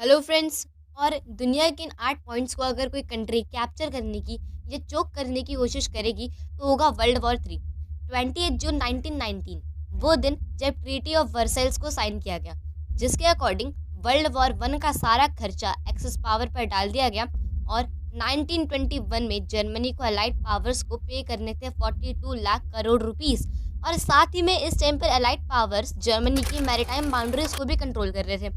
Hello friends. और दुनिया के इन 8 पॉइंट्स को अगर कोई कंट्री कैप्चर करने की या चोक करने की कोशिश करेगी तो होगा वर्ल्ड वॉर 3। 28 जून 1919 वो दिन जब ट्रीटी ऑफ वर्साइल्स को साइन किया गया, जिसके अकॉर्डिंग वर्ल्ड वॉर 1 का सारा खर्चा एक्सेस पावर पर डाल दिया गया। और 1921 में जर्मनी को अलाइड पावर्स को पे करने थे 42 लाख करोड़ रुपीस। और साथ ही में इस टाइम पर अलाइड पावर्स जर्मनी की मैरीटाइम बाउंड्रीज को भी कंट्रोल कर रहे थे,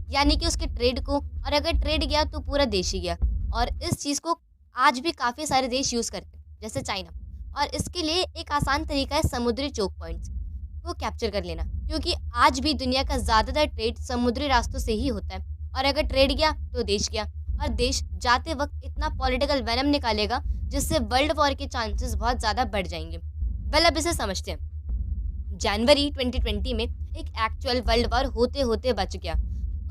यानी कि उसके ट्रेड को। और अगर ट्रेड गया तो पूरा देश ही गया। और इस चीज़ को आज भी काफ़ी सारे देश यूज़ करते हैं, जैसे चाइना। और इसके लिए एक आसान तरीका है समुद्री चोक पॉइंट्स को कैप्चर कर लेना, क्योंकि आज भी दुनिया का ज़्यादातर ट्रेड समुद्री रास्तों से ही होता है। और अगर ट्रेड गया तो देश गया, और देश जाते वक्त इतना पॉलिटिकल वेनम निकालेगा जिससे वर्ल्ड वॉर के चांसेस बहुत ज़्यादा बढ़ जाएंगे। वेल, अब इसे समझते हैं। जनवरी 2020 में एक एक्चुअल वर्ल्ड वॉर होते होते बच गया।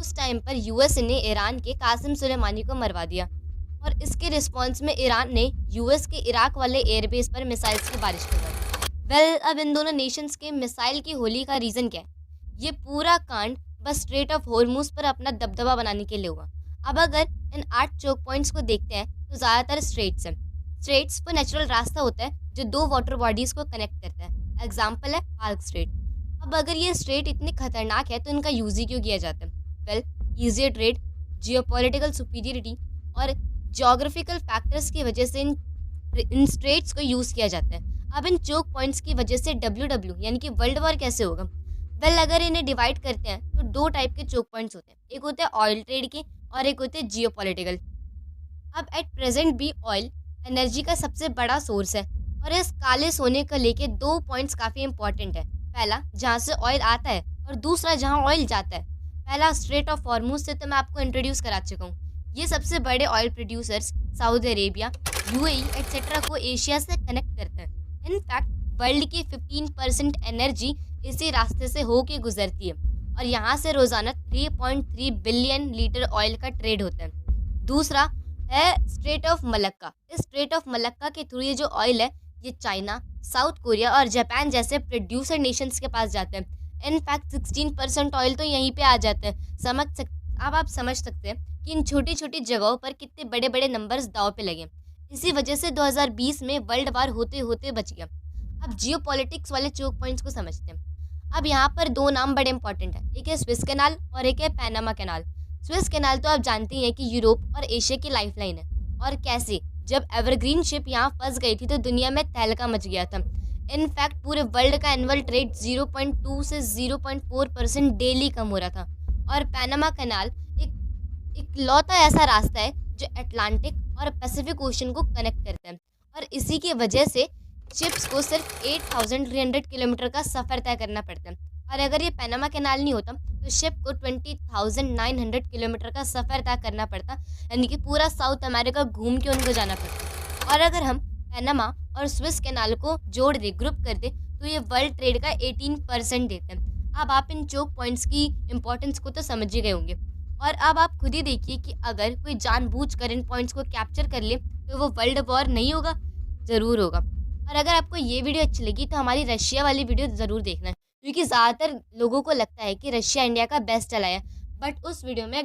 उस टाइम पर यूएस ने ईरान के कासिम सुलेमानी को मरवा दिया, और इसके रिस्पांस में ईरान ने यूएस के इराक वाले एयरबेस पर मिसाइल्स की बारिश करवाई। वेल, अब इन दोनों नेशंस के मिसाइल की होली का रीज़न क्या है? ये पूरा कांड बस स्ट्रेट ऑफ हॉर्मूज पर अपना दबदबा बनाने के लिए हुआ। अब अगर इन 8 चोक पॉइंट्स को देखते हैं तो ज़्यादातर स्ट्रेट्स हैं। स्ट्रेट्स वो नेचुरल रास्ता होता है जो दो वाटर बॉडीज़ को कनेक्ट करता है। एग्जाम्पल है पार्क स्ट्रेट। अब अगर ये स्ट्रेट इतने खतरनाक है तो इनका यूज़ ही क्यों किया जाता है? Well, easier trade, geopolitical superiority और जोग्राफिकल फैक्टर्स की वजह से इन स्ट्रेट्स को यूज़ किया जाता है। अब इन चोक पॉइंट्स की वजह से WW यानी कि वर्ल्ड वॉर कैसे होगा? वेल, अगर इन्हें डिवाइड करते हैं तो दो टाइप के चोक पॉइंट्स होते हैं। एक होते हैं ऑयल ट्रेड के और एक होते हैं जियोपॉलिटिकल। अब एट प्रेजेंट भी ऑयल एनर्जी का सबसे बड़ा सोर्स है, और इस काले सोने को लेके दो पॉइंट्स काफ़ी इंपॉर्टेंट है। पहला, जहाँ से ऑयल आता है, और दूसरा जहाँ ऑयल जाता है। पहला, स्ट्रेट ऑफ हॉर्मूज से तो मैं आपको इंट्रोड्यूस करा चुका हूँ। ये सबसे बड़े oil producers Saudi Arabia, UAE etcetera को एशिया से कनेक्ट करते हैं। इनफैक्ट वर्ल्ड की 15% एनर्जी इसी रास्ते से होके गुजरती है, और यहाँ से रोज़ाना 3.3 बिलियन लीटर ऑयल का ट्रेड होता है। दूसरा है स्ट्रेट ऑफ मलक्का। इस स्ट्रेट ऑफ मलक्का के थ्रू ये जो ऑयल है, ये चाइना, साउथ कोरिया और जापान जैसे प्रोड्यूसर नेशंस के पास जाते हैं। इनफैक्ट 16% ऑयल तो यहीं पे आ जाता है। अब आप समझ सकते हैं कि इन छोटी छोटी जगहों पर कितने बड़े बड़े नंबर्स दाव पे लगे। इसी वजह से 2020 में वर्ल्ड वार होते होते बच गया। अब जियो पॉलिटिक्स वाले चोक पॉइंट्स को समझते हैं। अब यहाँ पर दो नाम बड़े इंपॉर्टेंट हैं, एक है स्विस कैनाल और एक है पैनामा कैनाल। स्विस कैनाल तो आप जानते ही हैं कि यूरोप और एशिया की लाइफलाइन है, और कैसे जब एवरग्रीन शिप यहाँ फंस गई थी तो दुनिया में तहलका मच गया था। इनफैक्ट पूरे वर्ल्ड का एनुअल ट्रेड 0.2 से 0.4% डेली कम हो रहा था। और पैनामा कैनाल एक लौता ऐसा रास्ता है जो अटलांटिक और पैसिफिक ओशन को कनेक्ट करता है, और इसी की वजह से शिप्स को सिर्फ 8,300 किलोमीटर का सफ़र तय करना पड़ता है। और अगर ये पैनामा कैनाल नहीं होता तो शिप को 20,900 किलोमीटर का सफ़र तय करना पड़ता, यानी कि पूरा साउथ अमेरिका घूम के उनको जाना पड़ता। और अगर हम पैनामा और स्विस कैनाल को जोड़ दे, ग्रुप कर दे, तो ये वर्ल्ड ट्रेड का 18% देते हैं। अब आप इन चोक पॉइंट्स की इंपॉर्टेंस को तो समझ ही गए होंगे। और अब आप खुद ही देखिए कि अगर कोई जानबूझकर इन पॉइंट्स को कैप्चर कर ले तो वो वर्ल्ड वॉर नहीं होगा? ज़रूर होगा। और अगर आपको ये वीडियो अच्छी लगी तो हमारी रशिया वाली वीडियो ज़रूर देखना, क्योंकि ज़्यादातर लोगों को लगता है कि रशिया इंडिया का बेस्ट चला है, बट उस वीडियो में